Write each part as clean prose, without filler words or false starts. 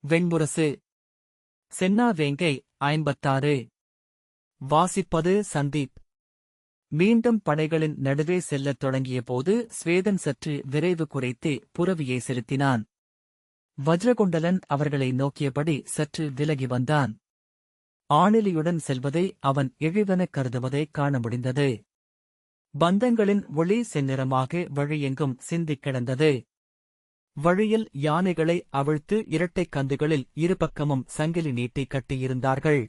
வெண்முரசு. சென்னா வேங்கை 56. வாசிப்பது சந்தீப். மீண்டும் படைகளின் நடுவே செல்லத் தொடங்கியபோது ஸ்வேதன் சற்று விரைவு குறைத்தே புரவியை செலுத்தினான். வஜ்ரகுண்டலன் அவர்களை நோக்கியபடி சற்று விலகி வந்தான். ஆணிலியுடன் செல்வதை அவன் இழிவெனக் கருதுவதைக் காண முடிந்தது. பந்தங்களின் ஒளி செந்நிறமாக வழியெங்கும் சிந்திக் கிடந்தது. வழியில் யானைகளை அவிழ்த்து இரட்டைக் கந்துகளில் இருபக்கமும் சங்கிலி நீட்டி கட்டியிருந்தார்கள்.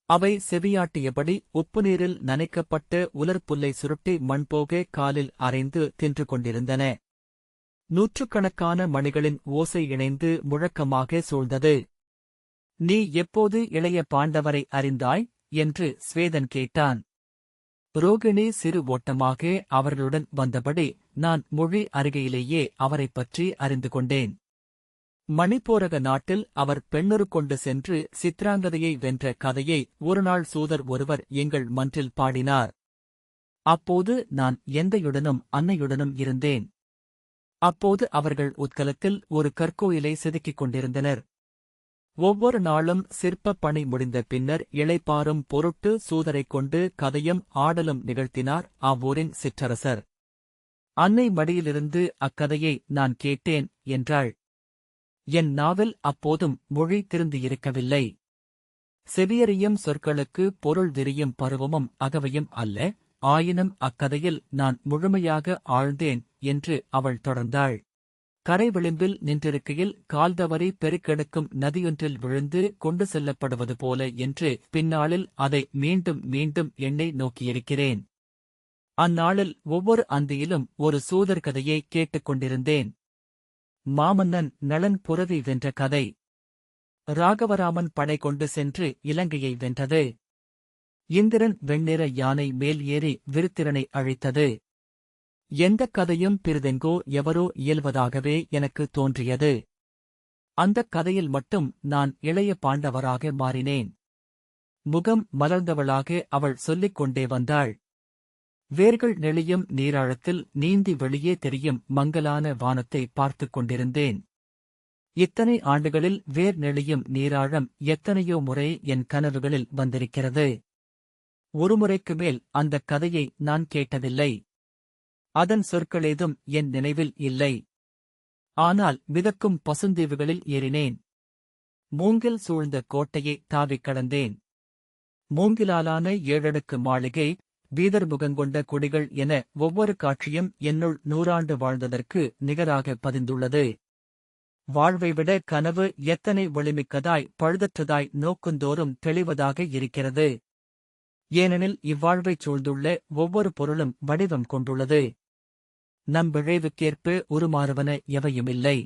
அவை செவியாட்டியபடி உப்புநீரில் நனைக்கப்பட்ட உலர்புல்லை சுருட்டி மண்போக காலில் அரைந்து தின்று கொண்டிருந்தன. நூற்றுக்கணக்கான மணிகளின் ஓசை இணைந்து முழக்கமாக சூழ்ந்தது. நீ எப்போது இளைய பாண்டவரை அறிந்தாய் என்று ஸ்வேதன் கேட்டான். ரோகிணி சிறு ஓட்டமாக அவர்களுடன் வந்தபடி நான் மொழி அருகையிலேயே அவரைப் பற்றி அறிந்து கொண்டேன். மணிப்போரக நாட்டில் அவர் பெண்ணொரு கொண்டு சென்று சித்ராங்கதையை வென்ற கதையை ஒருநாள் சூதர் ஒருவர் எங்கள் மன்றில் பாடினார். அப்போது நான் எந்தையுடனும் அன்னையுடனும் இருந்தேன். அப்போது அவர்கள் உத்கலத்தில் ஒரு கற்கோயிலை செதுக்கிக் கொண்டிருந்தனர். ஒவ்வொரு நாளும் சிற்பப் பணி முடிந்த பின்னர் இளைப்பாறும் பொருட்டு சூதரைக் கொண்டு கதையும் ஆடலும் நிகழ்த்தினார் அவ்வூரின் சிற்றரசர். அன்னை மடியிலிருந்து அக்கதையை நான் கேட்டேன் என்றாள். என் நாவில் அப்போதும் மொழி திருந்தியிருக்கவில்லை. செவியறியும் சொற்களுக்கு பொருள் விரியும் பருவமும் அகவையும் அல்ல, ஆயினும் அக்கதையில் நான் முழுமையாக ஆழ்ந்தேன் என்று அவள் தொடர்ந்தாள். கரை விளிம்பில் நின்றிருக்கையில் கால்தவறி பெருக்கெடுக்கும் நதியொன்றில் விழுந்து கொண்டு செல்லப்படுவது போல என்று பின்னாளில் அதை மீண்டும் மீண்டும் எண்ணை நோக்கியிருக்கிறேன். அந்நாளில் ஒவ்வொரு அந்தியிலும் ஒரு சூதர் கதையை கேட்டுக்கொண்டிருந்தேன். மாமன்னன் நளன் புரவி வென்ற கதை. ராகவராமன் படை கொண்டு சென்று இலங்கையை வென்றது. இந்திரன் வெண்ணிற யானை மேல் ஏறி விருத்திரனை அழித்தது. எந்தக் கதையும் பிறிதெங்கோ எவரோ இயல்வதாகவே எனக்கு தோன்றியது. அந்தக் கதையில் மட்டும் நான் இளைய பாண்டவராக மாறினேன். முகம் மலர்ந்தவளாக அவள் சொல்லிக் கொண்டே வந்தாள். வேர்கள் நெளியும் நீராழத்தில் நீந்தி வெளியே தெரியும் மங்கலான வானத்தை பார்த்துக் கொண்டிருந்தேன். இத்தனை ஆண்டுகளில் வேர் நெளியும் நீராழம் எத்தனையோ முறை என் கனவுகளில் வந்திருக்கிறது. ஒருமுறைக்கு மேல் அந்தக் கதையை நான் கேட்டதில்லை. அதன் சொற்களேதும் என் நினைவில் இல்லை. ஆனால் மிதக்கும் பசுந்தீவுகளில் ஏறினேன். மூங்கில் சூழ்ந்த கோட்டையை தாவிக் கடந்தேன். மூங்கிலாலான 7 அடுக்கு மாளிகை, வீதர்முகங்கொண்ட குடிகள் என ஒவ்வொரு காட்சியும் என்னுள் 100 ஆண்டு வாழ்ந்ததற்கு நிகராக பதிந்துள்ளது. வாழ்வை விட கனவு எத்தனை ஒளிமிக்கதாய் பழுதற்றதாய் நோக்குந்தோறும் தெளிவதாக இருக்கிறது. ஏனெனில் இவ்வாழ்வைச் சூழ்ந்துள்ள ஒவ்வொரு பொருளும் வடிவம் கொண்டுள்ளது. நம் விழைவுக்கேற்ப உருமாறுவன எவையுமில்லை.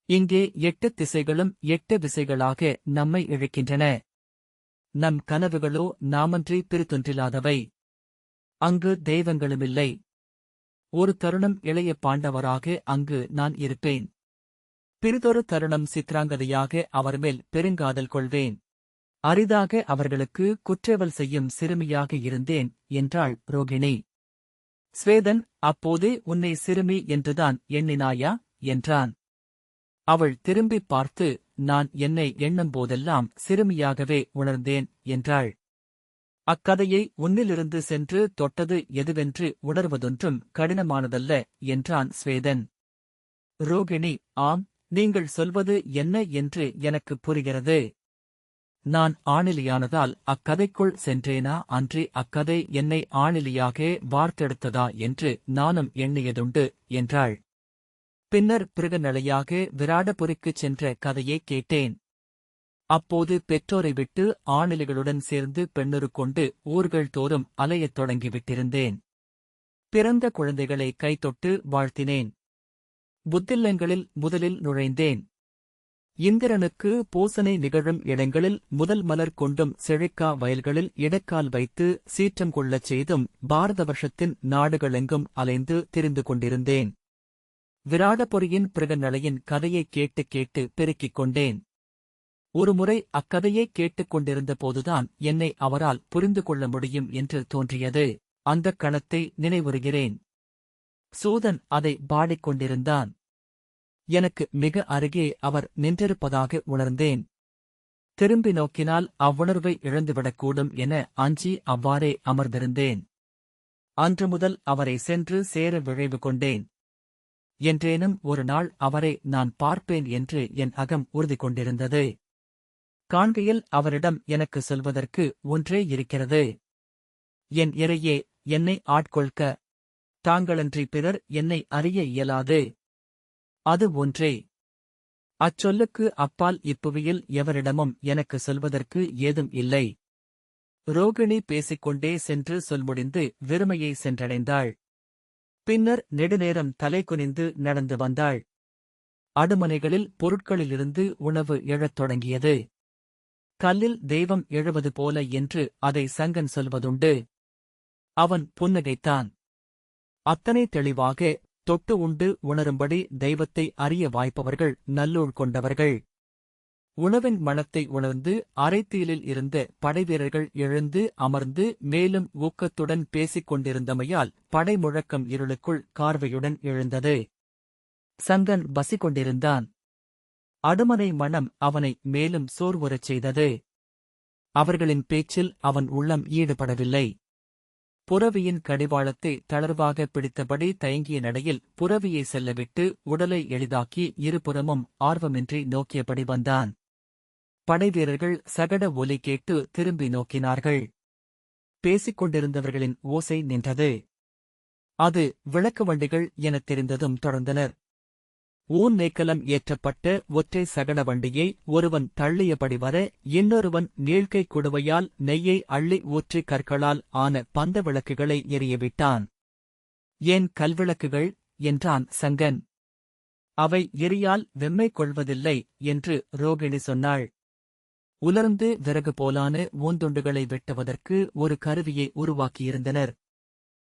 இங்கே 8 திசைகளும் 8 விசைகளாக நம்மை இழுக்கின்றன. நம் கனவுகளோ நாமன்றி பிரித்தொன்றில்லாதவை. அங்கு தெய்வங்களுமில்லை. ஒரு தருணம் இளைய பாண்டவராக அங்கு நான் இருப்பேன். பிறிதொரு தருணம் சித்ராங்கதையாக அவர்மேல் பெருங்காதல் கொள்வேன். அரிதாக அவர்களுக்கு குற்றவல் செய்யும் சிறுமியாக இருந்தேன் என்றாள் ரோகிணி. ஸ்வேதன், அப்போதே உன்னை சிறுமி என்றுதான் எண்ணினாயா என்றான். அவள் திரும்பிப் பார்த்து, நான் என்னை எண்ணும்போதெல்லாம் சிறுமியாகவே உணர்ந்தேன் என்றாள். அக்கதையை உன்னிலிருந்து சென்று தொட்டது எதுவென்று உணர்வதொன்றும் கடினமானதல்ல என்றான் ஸ்வேதன். ரோகிணி, ஆம், நீங்கள் சொல்வது என்ன என்று எனக்கு புரிகிறது. நான் ஆணிலியானதால் அக்கதைக்குள் சென்றேனா அன்றி அக்கதை என்னை ஆணிலியாக வார்த்தெடுத்ததா என்று நானும் எண்ணியதுண்டு என்றாள். பின்னர் பிருகநிலையாக விராடபுரிக்குச் சென்ற கதையைக் கேட்டேன். அப்போது பெற்றோரை விட்டு ஆணிலிகளுடன் சேர்ந்து பெண்ணொரு கொண்டு ஊர்கள் தோறும் அலையத் தொடங்கிவிட்டிருந்தேன். பிறந்த குழந்தைகளை கைதொட்டு வாழ்த்தினேன். புத்தில்லங்களில் முதலில் நுழைந்தேன். இந்திரனுக்கு பூசனை நிகழும் இடங்களில் முதல் மலர் கொண்டும் செழிக்கா வயல்களில் இடக்கால் வைத்து சீற்றம் கொள்ளச் செய்தும் பாரத வருஷத்தின் நாடுகளெங்கும் அலைந்து திரிந்து கொண்டிருந்தேன். விராடபுரியின் பிருகநிலையின் கதையைக் கேட்டு கேட்டு பெருக்கிக் கொண்டேன். ஒருமுறை அக்கதையைக் கேட்டுக் கொண்டிருந்த போதுதான் என்னை அவரால் புரிந்து கொள்ள முடியும் என்று தோன்றியது. அந்தக் கணத்தை நினைவுறுகிறேன். சூதன் அதை பாடிக்கொண்டிருந்தான். எனக்கு மிக அருகே அவர் நின்றிருப்பதாக உணர்ந்தேன். திரும்பி நோக்கினால் அவ்வுணர்வை இழந்துவிடக்கூடும் என அஞ்சி அவ்வாறே அமர்ந்திருந்தேன். அன்று முதல் அவரை சென்று சேர விழைவு கொண்டேன். என்றேனும் ஒரு நாள் அவரை நான் பார்ப்பேன் என்று என் அகம் உறுதி கொண்டிருந்தது. காண்கையில் அவரிடம் எனக்கு சொல்வதற்கு ஒன்றே இருக்கிறது. என் இறையே, என்னை ஆட்கொள்க. தாங்களன்றி பிறர் என்னை அறிய இயலாது. அது ஒன்றே. அச்சொல்லுக்கு அப்பால் இப்புவியில் எவரிடமும் எனக்கு சொல்வதற்கு ஏதும் இல்லை. ரோகிணி பேசிக்கொண்டே சென்று சொல்முடிந்து வெறுமையை சென்றடைந்தாள். பின்னர் நெடுநேரம் தலை குனிந்து நடந்து வந்தாள். அடுமனைகளில் பொருட்களிலிருந்து உணவு எழத் தொடங்கியது. கல்லில் தெய்வம் எழுவது போல என்று அதை சங்கன் சொல்வதுண்டு. அவன் புன்னகைத்தான். அத்தனை தெளிவாக தொட்டு உண்டு உணரும்படி தெய்வத்தை அறிய வாய்ப்பவர்கள் நல்லூழ் கொண்டவர்கள். உணவின் மணத்தை உணர்ந்து அரைத்தீலில் இருந்த படைவீரர்கள் எழுந்து அமர்ந்து மேலும் ஊக்கத்துடன் பேசிக் கொண்டிருந்தமையால் படை முழக்கம் இருளுக்குள் கார்வையுடன் எழுந்தது. சங்கன் பசி கொண்டிருந்தான். அடுமனை மணம் அவனை மேலும் சோர்வுறச் செய்தது. அவர்களின் பேச்சில் அவன் உள்ளம் ஈடுபடவில்லை. புரவியின் கடிவாளத்தை தளர்வாக பிடித்தபடி தயங்கிய நடையில் புரவியை செல்லவிட்டு உடலை எளிதாக்கி இருபுறமும் ஆர்வமின்றி நோக்கியபடி வந்தான். படைவீரர்கள் சகட ஒலி கேட்டு திரும்பி நோக்கினார்கள். பேசிக் கொண்டிருந்தவர்களின் ஓசை நின்றது. அது விளக்கு வண்டிகள் எனத் தெரிந்ததும் தொடர்ந்தனர். ஊன் நேக்கலம் ஏற்றப்பட்ட ஒற்றை சகட வண்டியை ஒருவன் தள்ளியபடி வர இன்னொருவன் நீழ்கை குடுவையால் நெய்யை அள்ளி ஊற்றி கற்களால் ஆன பந்த விளக்குகளை எரியவிட்டான். ஏன் கல்விளக்குகள் என்றான் சங்கன். அவை எரியால் வெம்மை கொள்வதில்லை என்று ரோகிணி சொன்னாள். உலர்ந்து விறகு போலான ஊந்துண்டுகளை வெட்டுவதற்கு ஒரு கருவியை உருவாக்கியிருந்தனர்.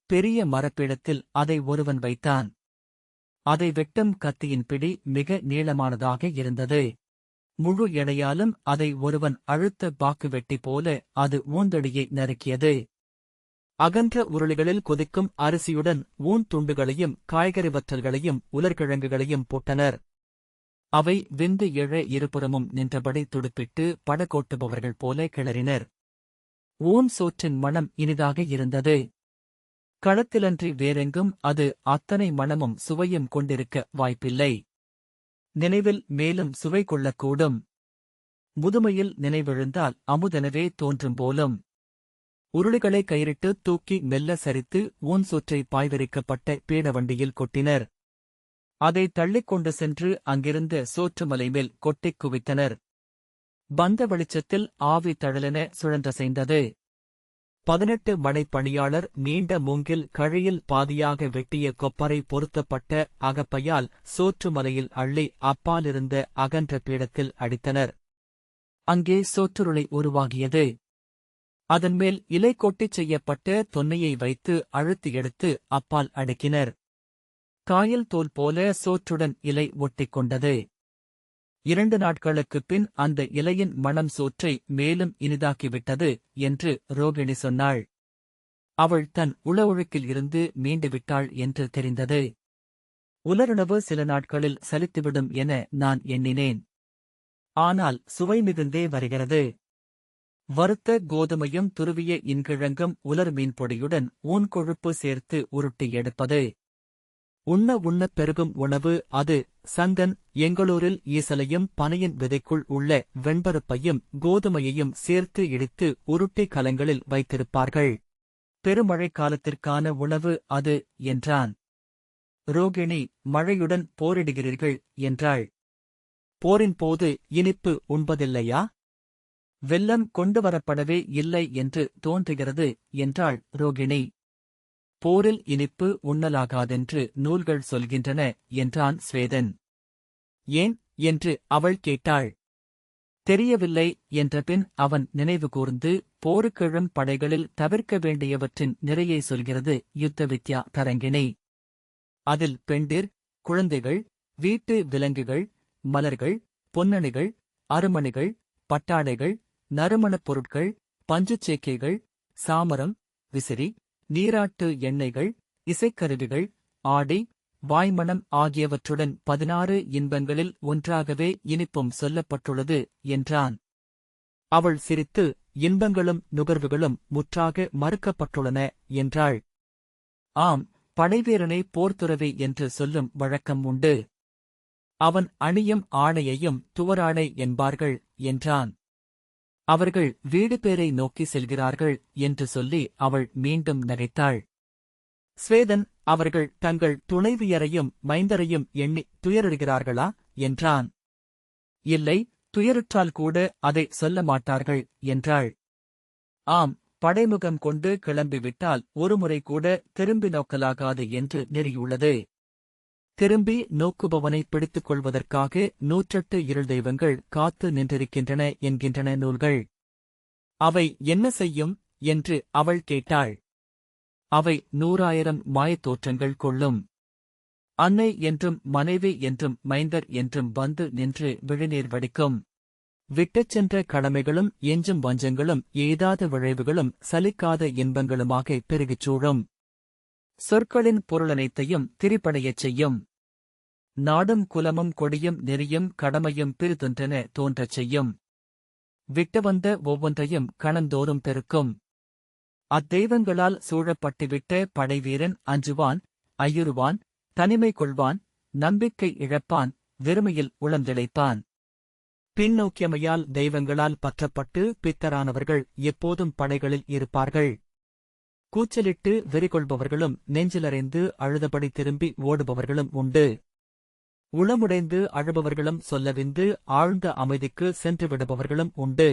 பெரிய மரப்பீடத்தில் அதை ஒருவன் வைத்தான். அதை வெட்டும் கத்தியின் பிடி மிக நீளமானதாக இருந்தது. முழு எடையாலும் அதை ஒருவன் அழுத்த பாக்கு வெட்டி போல அது ஊந்தடியை நறுக்கியது. அகன்ற உருளிகளில் கொதிக்கும் அரிசியுடன் ஊன் துண்டுகளையும் காய்கறி வற்றல்களையும் உலர்கிழங்குகளையும் போட்டனர். அவை வெந்து எழ இருபுறமும் நின்றபடி துடுப்பிட்டு படகோட்டுபவர்கள் போல கிளறினர். ஊன் சோற்றின் மணம் இனிதாக இருந்தது. களத்திலன்றி வேறெங்கும் அது அத்தனை மணமும் சுவையும் கொண்டிருக்க வாய்ப்பில்லை. நினைவில் மேலும் சுவை கொள்ளக்கூடும். முதுமையில் நினைவெழுந்தால் அமுதெனவே தோன்றும் போலும். உருளிகளை கயிறிட்டு தூக்கி மெல்ல சரித்து ஊன் சோற்றை பாய்விரிக்கப்பட்ட பீடவண்டியில் கொட்டினர். அதை தள்ளிக்கொண்டு சென்று அங்கிருந்த சோற்றுமலை மேல் கொட்டிக் குவித்தனர். பந்த வெளிச்சத்தில் ஆவி தழலென சுழன்றசைந்தது. 18 மடைப்பணியாளர் நீண்ட மூங்கில் கழியில் பாதியாக வெட்டிய கொப்பரை பொருத்தப்பட்ட அகப்பையால் சோற்றுமலையில் அள்ளி அப்பாலிருந்த அகன்ற பீடத்தில் அடித்தனர். அங்கே சோற்றுருளை உருவாகியது. அதன்மேல் இலை கொட்டிச் செய்யப்பட்ட தொன்னையை வைத்து அழுத்தி எடுத்து அப்பால் அடுக்கினர். காயல் தோல் போல சோற்றுடன் இலை ஒட்டிக்கொண்டது. 2 நாட்களுக்குப் பின் அந்த இலையின் மணம் சோற்றை மேலும் இனிதாக்கிவிட்டது என்று ரோகிணி சொன்னாள். அவள் தன் உளஒழுக்கில் இருந்து மீண்டுவிட்டாள் என்று தெரிந்தது. உலருணவு சில நாட்களில் சலித்துவிடும் என நான் எண்ணினேன். ஆனால் சுவை மிகுந்தே வருகிறது. வறுத்த கோதுமையும் துருவிய இன்கிழங்கும் உலர் மீன்பொடியுடன் ஊன் கொழுப்பு சேர்த்து உருட்டி எடுப்பது. உண்ண பெருகும் உணவு அது. சங்கன் எங்களூரில் ஈசலையும் பனையின் விதைக்குள் உள்ள வெண்பருப்பையும் கோதுமையையும் சேர்த்து இடித்து உருட்டி கலங்களில் வைத்திருப்பார்கள். பெருமழை காலத்திற்கான உணவு அது என்றான். ரோகிணி மழையுடன் போரிடுகிறீர்கள் என்றாள். போரின் போது இனிப்பு உண்பதில்லையா? வெல்லம் கொண்டு வரப்படவே இல்லை என்று தோன்றுகிறது என்றாள் ரோகிணி. போரில் இனிப்பு உண்ணலாகாதென்று நூல்கள் சொல்கின்றன என்றான் ஸ்வேதன். ஏன் என்று அவள் கேட்டாள். தெரியவில்லை என்றபின் அவன் நினைவு கூர்ந்து போருக்கெழும் படைகளில் தவிர்க்க வேண்டியவற்றின் நிறையை சொல்கிறது யுத்த வித்யா தரங்கிணி. அதில் பெண்டிர், குழந்தைகள், வீட்டு விலங்குகள், மலர்கள், பொன்னணிகள், அருமணிகள், பட்டாடைகள், நறுமணப் பொருட்கள், பஞ்சுச் சேக்கைகள், சாமரம், விசிறி, நீராட்டு எண்ணெய்கள், இசைக்கருவிகள், ஆடி, வாய்மணம் ஆகியவற்றுடன் 16 இன்பங்களில் ஒன்றாகவே இனிப்பும் சொல்லப்பட்டுள்ளது என்றான். அவள் சிரித்து, இன்பங்களும் நுகர்வுகளும் முற்றாக மறுக்கப்பட்டுள்ளன என்றாள். ஆம், படைவீரனை போர்த்துறவி என்று சொல்லும் வழக்கம் உண்டு. அவன் அணியும் ஆணையையும் துவராடை என்பார்கள் என்றான். அவர்கள் வீடு பேரை நோக்கி செல்கிறார்கள் என்று சொல்லி அவள் மீண்டும் நகைத்தாள். ஸ்வேதன், அவர்கள் தங்கள் துணைவியரையும் மைந்தரையும் எண்ணி துயருகிறார்களா என்றான். இல்லை, துயருற்றால் கூட அதை சொல்ல மாட்டார்கள் என்றாள். ஆம், படைமுகம் கொண்டு கிளம்பிவிட்டால் ஒருமுறை கூட திரும்பி நோக்கலாகாது என்று நெறியுள்ளது. திரும்பி நோக்குபவனை பிடித்துக் கொள்வதற்காக 108 இருள் தெய்வங்கள் காத்து நின்றிருக்கின்றன என்கின்றன நூல்கள். அவை என்ன செய்யும் என்று அவள் கேட்டாள். அவை 100,000 மாயத் தோற்றங்கள் கொள்ளும். அன்னை என்றும் மனைவி என்றும் மைந்தர் என்றும் வந்து நின்று விழிநீர் வடிக்கும். விட்டுச் சென்ற கடமைகளும் எஞ்சும் வஞ்சங்களும் ஏதாத விழைவுகளும் சலிக்காத இன்பங்களுமாக பெருகிச் சூழும். சொற்களின் பொருளனைத்தையும் திரிபடையச் செய்யும். நாடும் குலமும் கொடியும் நெறியும் கடமையும் பிரிதொன்றென தோன்றச் செய்யும். விட்டு வந்த ஒவ்வொன்றையும் கணந்தோறும் பெருக்கும். அத்தெய்வங்களால் சூழப்பட்டுவிட்ட படைவீரன் அஞ்சுவான், ஐயுறுவான், தனிமை கொள்வான், நம்பிக்கை இழப்பான், வெறுமையில் உளந்திளைப்பான். பின்னோக்கியமையால் தெய்வங்களால் பற்றப்பட்டு பித்தரானவர்கள் எப்போதும் படைகளில் இருப்பார்கள். கூச்சலிட்டு வெறிகொள்பவர்களும் நெஞ்சிலறைந்து அழுதபடி திரும்பி ஓடுபவர்களும் உண்டு. உளமுடைந்து அழுபவர்களும் சொல்லவிந்து ஆழ்ந்த அமைதிக்கு சென்று விடுபவர்களும் உண்டு.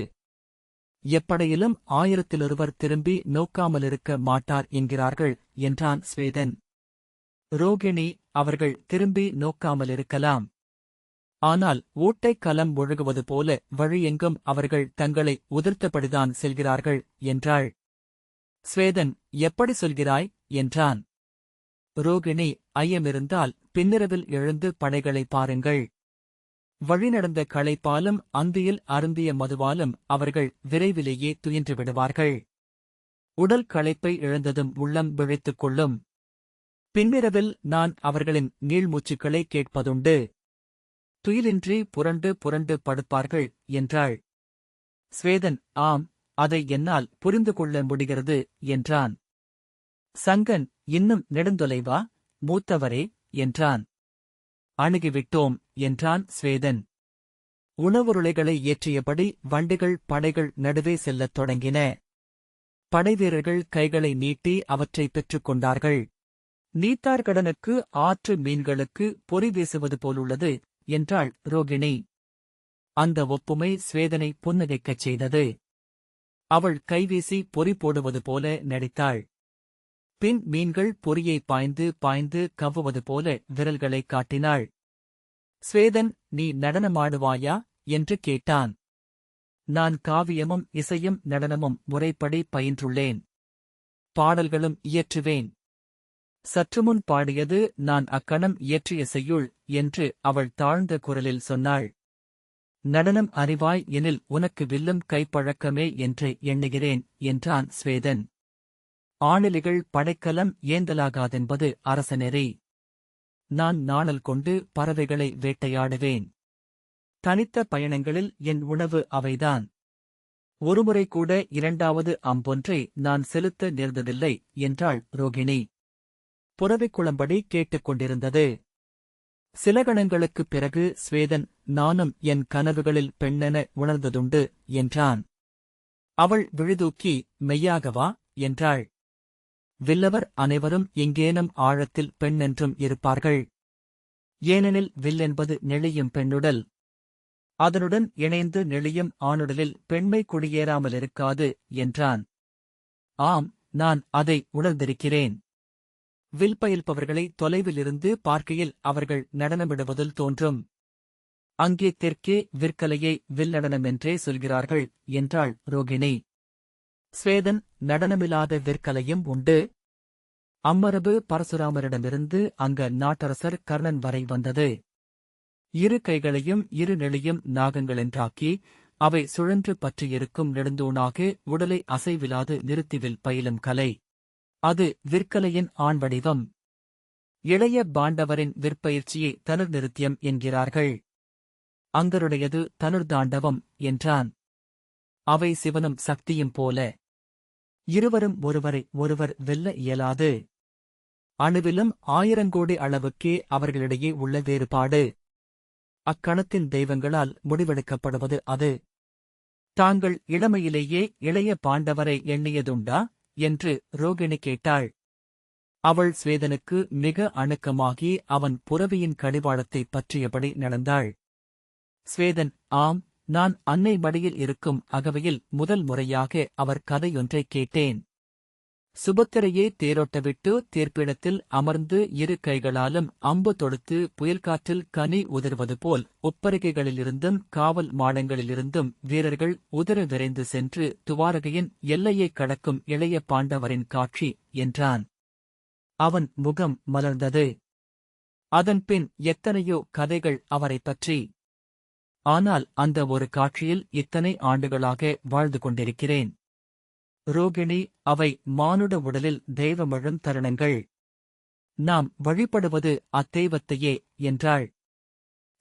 எப்படையிலும் 1000 திரும்பி நோக்காமலிருக்க மாட்டார் என்கிறார்கள் என்றான் ஸ்வேதன். ரோகிணி, அவர்கள் திரும்பி நோக்காமலிருக்கலாம். ஆனால் ஓட்டைக் கலம் ஒழுகுவது போல வழியெங்கும் அவர்கள் தங்களை உதிர்த்தபடிதான் செல்கிறார்கள் என்றாள். ஸ்வேதன், எப்படி சொல்கிறாய் என்றான். ரோகிணி, ஐயமிருந்தால் பின்னிரவில் எழுந்து படைகளை பாருங்கள். வழிநடந்த களைப்பாலும் அந்தியில் அருந்திய மதுவாலும் அவர்கள் விரைவிலேயே துயின்று விடுவார்கள். உடல் களைப்பை இழந்ததும் உள்ளம் விழித்துக் கொள்ளும். பின்னிரவில் நான் அவர்களின் நீள்மூச்சுக்களை கேட்பதுண்டு. துயிலின்றி புரண்டு புரண்டு படுப்பார்கள் என்றாள். ஸ்வேதன், ஆம், அதை என்னால் புரிந்து கொள்ள முடிகிறது என்றான். சங்கன், இன்னும் நெடுந்தொலைவா மூத்தவரே என்றான். அணுகிவிட்டோம் என்றான் ஸ்வேதன். உணவுருளைகளை ஏற்றியபடி வண்டிகள் படைகள் நடுவே செல்லத் தொடங்கின. படைவீரர்கள் கைகளை நீட்டி அவற்றை பெற்றுக் கொண்டார்கள். நீத்தார்கடனுக்கு ஆற்று மீன்களுக்கு பொறி வீசுவது போலுள்ளது என்றாள் ரோகிணி. அந்த ஒப்புமை ஸ்வேதனை புன்னகைக்கச் செய்தது. அவள் கைவீசி பொறி போடுவது போல நடித்தாள். பின் மீன்கள் பொறியை பாய்ந்து பாய்ந்து கவ்வுவது போல விரல்களைக் காட்டினாள். ஸ்வேதன், நீ நடனமாடுவாயா என்று கேட்டான். நான் காவியமும் இசையும் நடனமும் முறைப்படி பயின்றுள்ளேன். பாடல்களும் இயற்றுவேன். சற்றுமுன் பாடியது நான் அக்கணம் இயற்றிய செய்யுள் என்று அவள் தாழ்ந்த குரலில் சொன்னாள். நடனம் அறிவாய் எனில் உனக்கு வில்லும் கைப்பழக்கமே என்று எண்ணுகிறேன் என்றான் ஸ்வேதன். ஆணிலிகள் படைக்கலம் ஏந்தலாகாதென்பது அரசநெறி. நான் நாணல் கொண்டு பறவைகளை வேட்டையாடுவேன். தனித்த பயணங்களில் என் உணவு அவைதான். ஒருமுறை கூட 2வது அம்பொன்றை நான் செலுத்த நேர்ந்ததில்லை என்றாள் ரோகிணி. புறவிக்குளம்படி கேட்டுக்கொண்டிருந்தது. சில கணங்களுக்குப் பிறகு ஸ்வேதன், நானும் என் கனவுகளில் பெண்ணென உணர்ந்ததுண்டு என்றான். அவள் விழிதூக்கி, மெய்யாகவா என்றாள். வில்லவர் அனைவரும் எங்கேனும் ஆழத்தில் பெண்ணென்றும் இருப்பார்கள். ஏனெனில் வில்லென்பது நெளியும் பெண்ணுடல். அதனுடன் இணைந்து நெளியும் ஆணுடலில் பெண்மை குடியேறாமலிருக்காது என்றான். ஆம், நான் அதை உணர்ந்திருக்கிறேன். வில் பயில்பவர்களை தொலைவிலிருந்து பார்க்கையில் அவர்கள் நடனமிடுவதில் தோன்றும். அங்கே தெற்கே விற்கலையை வில்நடனமென்றே சொல்கிறார்கள் என்றாள் ரோகிணி. ஸ்வேதன், நடனமில்லாத விற்கலையும் உண்டு. அம்மரபு பரசுராமரிடமிருந்து அங்க நாட்டரசர் கர்ணன் வரை வந்தது. இரு கைகளையும் இரு நெளியும் நாகங்களென்றாக்கி அவை சுழன்று பற்றியிருக்கும் நெடுந்தூணாக உடலை அசைவிலாது நிறுத்திவில் பயிலும் கலை. அது விற்கலையின் ஆண் வடிவம். இளைய பாண்டவரின் விற்பயிற்சியை தனுர்நிருத்தியம் என்கிறார்கள். அங்கருடையது தனுர்தாண்டவம் என்றான். அவை சிவனும் சக்தியும் போல. இருவரும் ஒருவரை ஒருவர் வெல்ல இயலாது. அணுவிலும் 1000 கோடி அளவுக்கே அவர்களிடையே உள்ள வேறுபாடு. அக்கணத்தின் தெய்வங்களால் முடிவெடுக்கப்படுவது அது. தாங்கள் இளமையிலேயே இளைய பாண்டவரை எண்ணியதுண்டா என்று ரோகிணி கேட்டாள். அவள் ஸ்வேதனுக்கு மிக அணுக்கமாகி அவன் புரவியின் கடிவாளத்தைப் பற்றியபடி நடந்தாள். ஸ்வேதன், ஆம், நான் அன்னை மடியில் இருக்கும் அகவையில் முதல் முறையாக அவர் கதையொன்றைக் கேட்டேன். சுபத்திரையே தேரோட்டவிட்டு தேர்ப்பிடத்தில் அமர்ந்து இரு கைகளாலும் அம்பு தொடுத்து புயல்காற்றில் கனி உதிர்வது போல் ஒப்பரிகைகளிலிருந்தும் காவல் மாடங்களிலிருந்தும் வீரர்கள் உதற விரைந்து சென்று துவாரகையின் எல்லையைக் கடக்கும் இளைய பாண்டவரின் காட்சி என்றான். அவன் முகம் மலர்ந்தது. அதன்பின் எத்தனையோ கதைகள் அவரைப் பற்றி. ஆனால் அந்த ஒரு காட்சியில் இத்தனை ஆண்டுகளாக வாழ்ந்து கொண்டிருக்கிறேன். ரோகிணி, அவை மானுட உடலில் தெய்வமழும் தருணங்கள். நாம் வழிபடுவது அத்தெய்வத்தையே என்றாள்.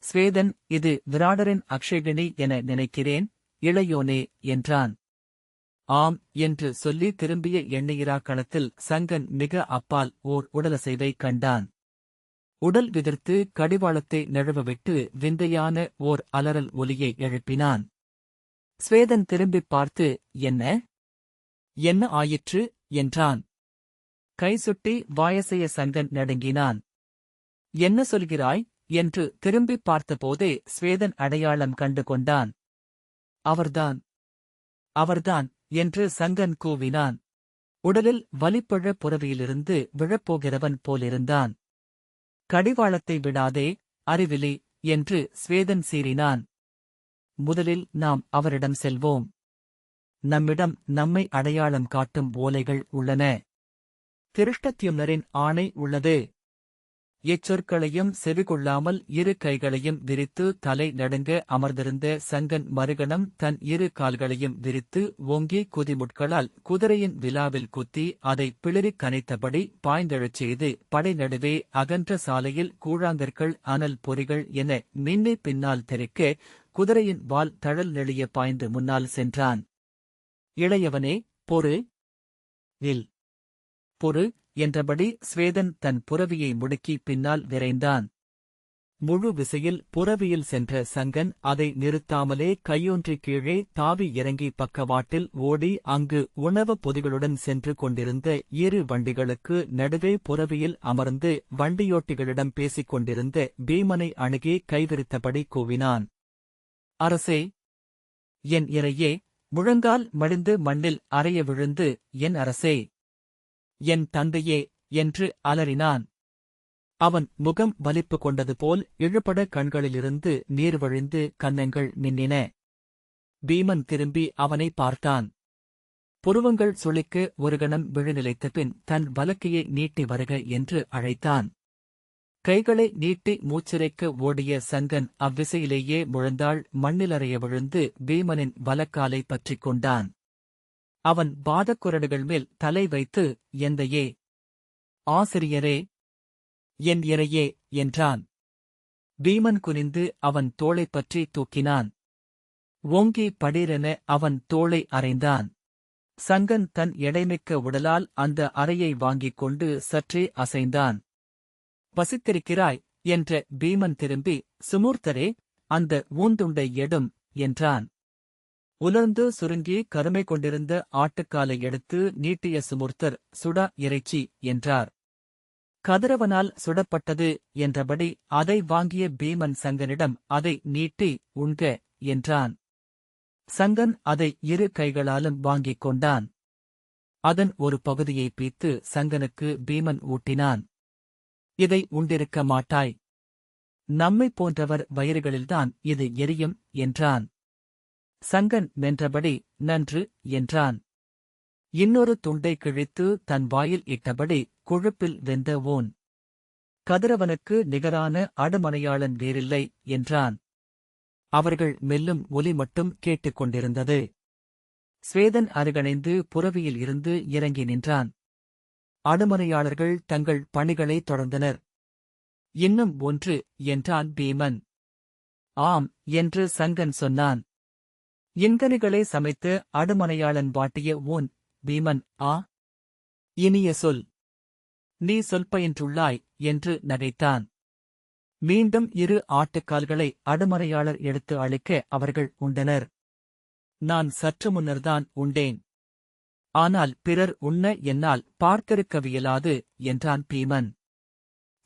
ஸ்வேதன், இது விராடரின் அக்ஷயகினி என நினைக்கிறேன், இளையோனே என்றான். ஆம் என்று சொல்லி திரும்பிய எண்ணெயிரா கணத்தில் சங்கன் மிக அப்பால் ஓர் உடலசைவை கண்டான். உடல் விதிர்த்து கடிவாளத்தை நழுவவிட்டு விந்தையான ஓர் அலறல் ஒலியை எழுப்பினான். ஸ்வேதன் திரும்பிப் பார்த்து, என்ன ஆயிற்று என்றான். கை சுட்டி வாயசைய சங்கன் நடுங்கினான். என்ன சொல்கிறாய் என்று திரும்பிப் பார்த்தபோதே ஸ்வேதன் அடையாளம் கண்டு கொண்டான். அவர்தான் என்று சங்கன் கூவினான். உடலில் வலிப்பழ புரவியிலிருந்து விழப்போகிறவன் போலிருந்தான். கடிவாளத்தை விடாதே, அறிவிலி என்று ஸ்வேதன் சீறினான். முதலில் நாம் அவரிடம் செல்வோம். நம்மிடம் நம்மை அடையாளம் காட்டும் ஓலைகள் உள்ளன. திருஷ்டத்யும்னரின் ஆணை உள்ளது. இச்சொற்களையும் செவிகொள்ளாமல் இரு கைகளையும் விரித்து தலை நடுங்க அமர்ந்திருந்த சங்கன் மறுகணம் தன் இரு கால்களையும் விரித்து ஓங்கி குதிமுட்களால் குதிரையின் விலாவில் குத்தி அதை பிளிரிக் கனைத்தபடி பாய்ந்தெழச் செய்து படை நடுவே அகன்ற சாலையில் கூழாங்கற்கள் அனல் பொறிகள் என மின்னி பின்னால் தெரிக்க குதிரையின் வால் தழல் நெளிய பாய்ந்து முன்னால் சென்றான். இளையவனே, பொறு என்றபடி ஸ்வேதன் தன் புரவியை முடுக்கி பின்னால் விரைந்தான். முழு விசையில் புரவியில் சென்ற சங்கன் அதை நிறுத்தாமலே கையொன்றி கீழே தாவி இறங்கி பக்கவாட்டில் ஓடி அங்கு உணவு பொதிகளுடன் சென்று கொண்டிருந்த இரு வண்டிகளுக்கு நடுவே புரவியில் அமர்ந்து வண்டியோட்டிகளிடம் பேசிக் கொண்டிருந்த பீமனை அணுகி கைவிரித்தபடி கூவினான். அரசே, என் இறையே, முழங்கால் மடிந்து மண்ணில் அறைய விழுந்து, என் அரசே, என் தந்தையே என்று அலறினான். அவன் முகம் வலிப்பு கொண்டது போல் இழுபட கண்களிலிருந்து நீர் வழிந்து கன்னங்கள் மின்னின. பீமன் திரும்பி அவனை பார்த்தான். புருவங்கள் சுளிக்க ஒரு கணம் விழுநிலைத்த பின் தன் வலக்கையை நீட்டி வருக என்று அழைத்தான். கைகளை நீட்டி மூச்சிறைக்க ஓடிய சங்கன் அவ்விசையிலேயே முழந்தாள் மண்ணிலறைய விழுந்து பீமனின் வலக்காலை பற்றிக் கொண்டான். அவன் பாதக்குரடுகள் மேல் தலை வைத்து, எந்தையே, ஆசிரியரே, என் இறையே என்றான். பீமன் குனிந்து அவன் தோளைப் பற்றி தூக்கினான். ஓங்கி படீரென அவன் தோளை அறைந்தான். சங்கன் தன் எடைமிக்க உடலால் அந்த அறையை வாங்கிக் கொண்டு சற்றே அசைந்தான். பசித்திருக்கிறாய் என்ற பீமன் திரும்பி, சுமூர்த்தரே, அந்த ஊந்துண்டை எடும் என்றான். உலர்ந்து சுருங்கி கருமை கொண்டிருந்த ஆட்டுக்காலை எடுத்து நீட்டிய சுமூர்த்தர், சுடா இறைச்சி என்றார். கதிரவனால் சுடப்பட்டது என்றபடி அதை வாங்கிய பீமன் சங்கனிடம் அதை நீட்டி உண்க என்றான். சங்கன் அதை இரு கைகளாலும் வாங்கிக் கொண்டான். அதன் ஒரு பகுதியை பீத்து சங்கனுக்கு பீமன் ஊட்டினான். இதை உண்டிருக்க மாட்டாய். நம்மைப் போன்றவர் வயிறுகளில்தான் இது எரியும் என்றான். சங்கன் மென்றபடி நன்று என்றான். இன்னொரு துண்டை கிழித்து தன் வாயில் இட்டபடி கொழுப்பில் வெந்த ஓன். கதிரவனுக்கு நிகரான அடுமனையாளன் வேறில்லை என்றான். அவர்கள் மெல்லும் ஒலி மட்டும் கேட்டுக் கொண்டிருந்தது. ஸ்வேதன் அருகணைந்து புரவியில் இருந்து இறங்கி நின்றான். அடுமனையாளர்கள் தங்கள் பணிகளை தொடர்ந்தனர். இன்னும் ஒன்று என்றான் பீமன். ஆம் என்று சங்கன் சொன்னான். இன்கனிகளை சமைத்து அடுமனையாளன் வாட்டிய ஊன். பீமன் ஆ, இனிய சொல். நீ சொல்பயின்றுள்ளாய் என்று நகைத்தான். மீண்டும் 2 ஆட்டுக்கால்களை அடுமறையாளர் எடுத்து அளிக்க அவர்கள் உண்டனர். நான் சற்று முன்னர்தான் உண்டேன். ஆனால் பிறர் உண்ண என்னால் பார்த்திருக்கவியலாது என்றான் பீமன்.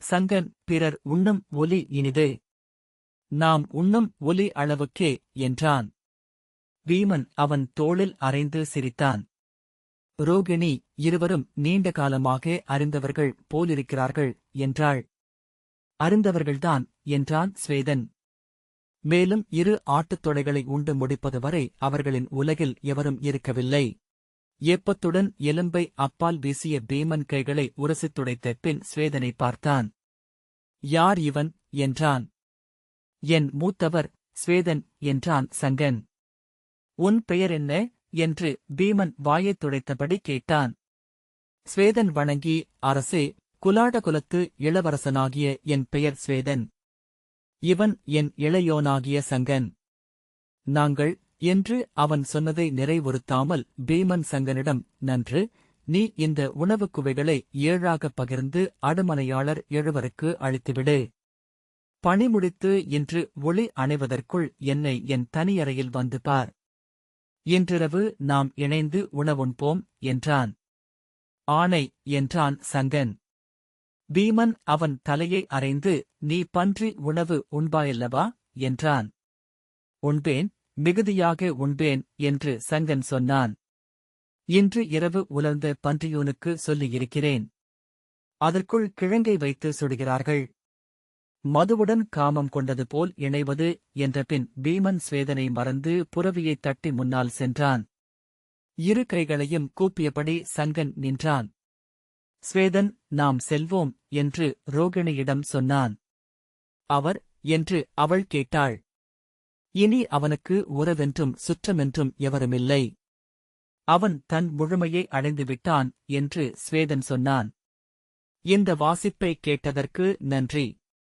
சங்கன் பிறர் உண்ணும் ஒலி இனிது. நாம் உண்ணும் ஒலி அளவுக்கே என்றான். பீமன் அவன் தோளில் அறைந்து சிரித்தான். ரோகிணி, இருவரும் நீண்ட காலமாக அறிந்தவர்கள் போலிருக்கிறார்கள் என்றாள். அறிந்தவர்கள்தான் என்றான் ஸ்வேதன். மேலும் 2 ஆட்டுத் தொடைகளை உண்டு முடிப்பது வரை அவர்களின் உலகில் எவரும் இருக்கவில்லை. ஏப்பத்துடன் எலும்பை அப்பால் வீசிய பீமன் கைகளை உரசித் துடைத்த பின் ஸ்வேதனை பார்த்தான். யார் இவன் என்றான். என் மூத்தவர் ஸ்வேதன் என்றான் சங்கன். உன் பெயர் என்ன என்று பீமன் வாயைத் துடைத்தபடி கேட்டான். ஸ்வேதன் வணங்கி, அரசே, குலாடகுலத்து இளவரசனாகிய என் பெயர் ஸ்வேதன். இவன் என் இளையோனாகிய சங்கன். நாங்கள் என்று அவன் சொன்னதை நிறைவுறுத்தாமல் பீமன் சங்கனிடம், நன்று, நீ இந்த உணவுக் குவைகளை 7ஆகப் பகிர்ந்து அடுமனையாளர் 7வருக்கு அளித்துவிடு. பணி முடித்து இன்று ஒளி அணைவதற்குள் என்னை என் தனியறையில் வந்து பார். இன்றிரவு நாம் இணைந்து உணவுண்போம் என்றான். ஆணை என்றான் சங்கன். பீமன் அவன் தலையை அறைந்து, நீ பன்றி உணவு உண்பாயல்லவா என்றான். உண்பேன், மிகுதியாக உண்பேன் என்று சங்கன் சொன்னான். இன்று இரவு உலர்ந்த பன்றியூனுக்கு சொல்லியிருக்கிறேன். அதற்குள் கிழங்கை வைத்து சுடுகிறார்கள். மதுவுடன் காமம் கொண்டது போல் இணைவது என்றபின் பீமன் ஸ்வேதனை மறந்து புரவியைத் தட்டி முன்னால் சென்றான். 2 கைகளையும் கூப்பியபடி சங்கன் நின்றான். ஸ்வேதன், நாம் செல்வோம் என்று ரோகிணியிடம் சொன்னான். அவர் என்று அவள் கேட்டாள். இனி அவனுக்கு உறவென்றும் சுற்றமென்றும் எவருமில்லை. அவன் தன் முழுமையை அடைந்துவிட்டான் என்று ஸ்வேதன் சொன்னான். இந்த வாசிப்பை கேட்டதற்கு நன்றி.